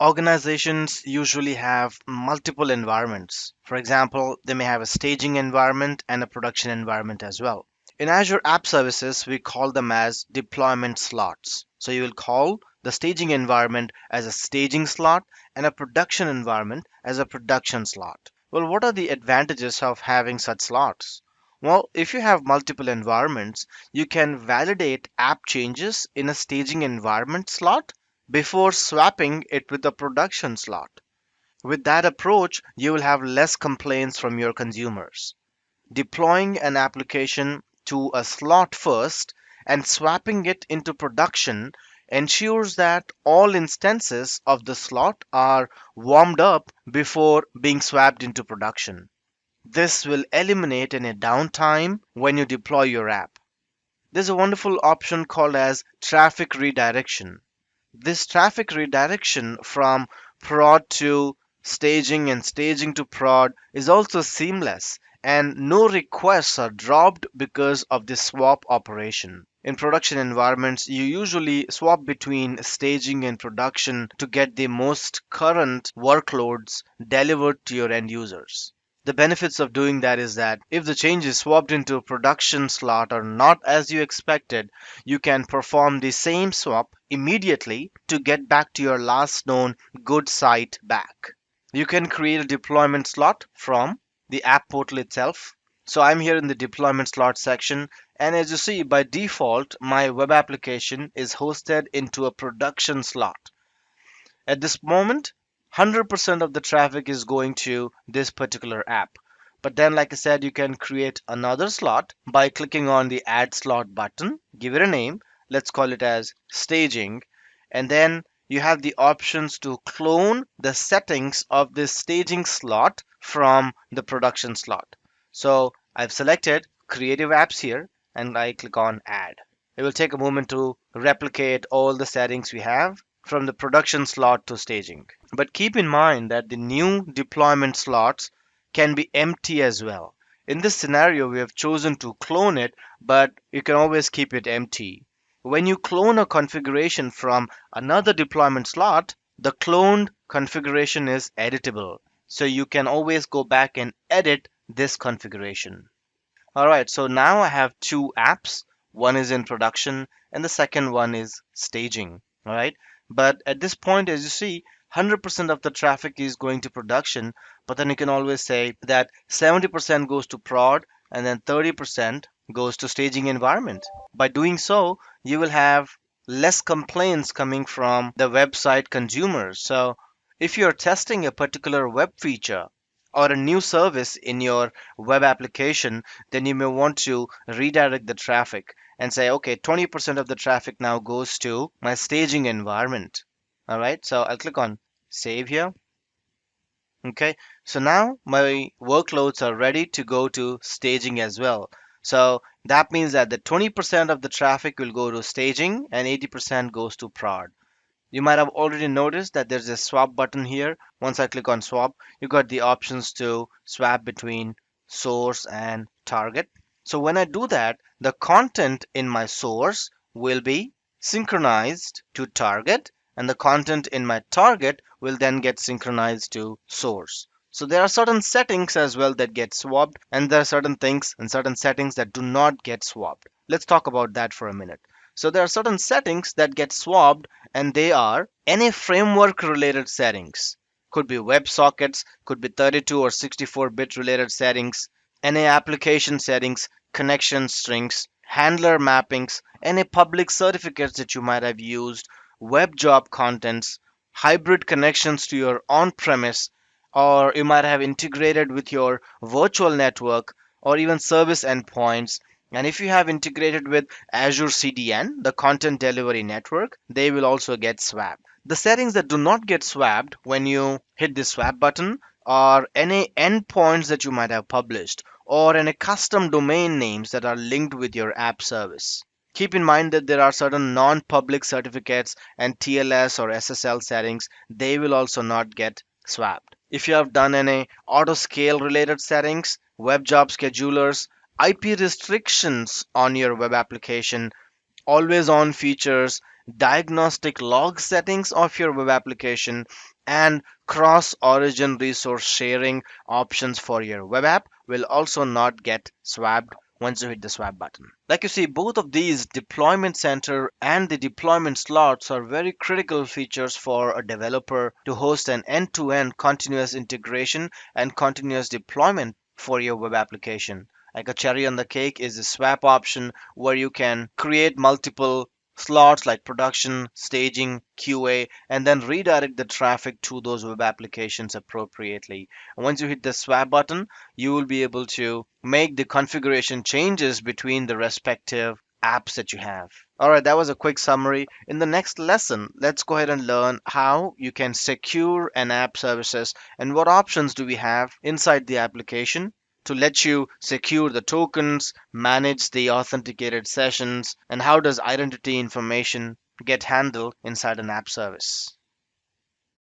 Organizations usually have multiple environments. For example, they may have a staging environment and a production environment as well. In Azure App Services, we call them as deployment slots. So you will call the staging environment as a staging slot and a production environment as a production slot. Well, what are the advantages of having such slots? Well, if you have multiple environments, you can validate app changes in a staging environment slot before swapping it with a production slot. With that approach, you will have less complaints from your consumers. Deploying an application to a slot first and swapping it into production ensures that all instances of the slot are warmed up before being swapped into production. This will eliminate any downtime when you deploy your app. There's a wonderful option called as traffic redirection. This traffic redirection from prod to staging and staging to prod is also seamless, and no requests are dropped because of this swap operation. In production environments, you usually swap between staging and production to get the most current workloads delivered to your end users. The benefits of doing that is that if the changes swapped into a production slot are not as you expected, you can perform the same swap immediately to get back to your last known good site back. You can create a deployment slot from the app portal itself. So I'm here in the deployment slot section, and as you see, by default my web application is hosted into a production slot. At this moment, 100% of the traffic is going to this particular app. But then, like I said, you can create another slot by clicking on the add slot button, give it a name. Let's call it as staging. And then you have the options to clone the settings of this staging slot from the production slot. So I've selected creative apps here and I click on add. It will take a moment to replicate all the settings we have from the production slot to staging. But keep in mind that the new deployment slots can be empty as well. In this scenario, we have chosen to clone it, but you can always keep it empty. When you clone a configuration from another deployment slot, the cloned configuration is editable. So you can always go back and edit this configuration. All right, so now I have two apps. One is in production and the second one is staging. All right. But at this point, as you see, 100% of the traffic is going to production, but then you can always say that 70% goes to prod and then 30% goes to staging environment. By doing so, you will have less complaints coming from the website consumers. So if you're testing a particular web feature or a new service in your web application, then you may want to redirect the traffic and say, okay, 20% of the traffic now goes to my staging environment. All right, so I'll click on save here. Okay, so now my workloads are ready to go to staging as well. So that means that the 20% of the traffic will go to staging and 80% goes to prod. You might have already noticed that there's a swap button here. Once I click on swap, you got the options to swap between source and target. So when I do that, the content in my source will be synchronized to target, and the content in my target will then get synchronized to source. So there are certain settings as well that get swapped, and there are certain things and certain settings that do not get swapped. Let's talk about that for a minute. So there are certain settings that get swapped, and they are any framework related settings. Could be WebSockets, could be 32 or 64-bit related settings, any application settings, connection strings, handler mappings, any public certificates that you might have used, web job contents, hybrid connections to your on-premise, or you might have integrated with your virtual network, or even service endpoints. And if you have integrated with Azure CDN, the content delivery network, they will also get swapped. The settings that do not get swapped when you hit the swap button are any endpoints that you might have published or any custom domain names that are linked with your app service. Keep in mind that there are certain non-public certificates and TLS or SSL settings. They will also not get swapped. If you have done any auto scale related settings, web job schedulers, IP restrictions on your web application, always on features, diagnostic log settings of your web application, and cross origin resource sharing options for your web app will also not get swapped once you hit the swap button. Like you see, both of these deployment center and the deployment slots are very critical features for a developer to host an end-to-end continuous integration and continuous deployment for your web application. Like a cherry on the cake is the swap option where you can create multiple slots like production, staging, QA, and then redirect the traffic to those web applications appropriately. And once you hit the swap button, you will be able to make the configuration changes between the respective apps that you have. All right, that was a quick summary. In the next lesson, let's go ahead and learn how you can secure an app services and what options do we have inside the application to let you secure the tokens, manage the authenticated sessions, and how does identity information get handled inside an app service.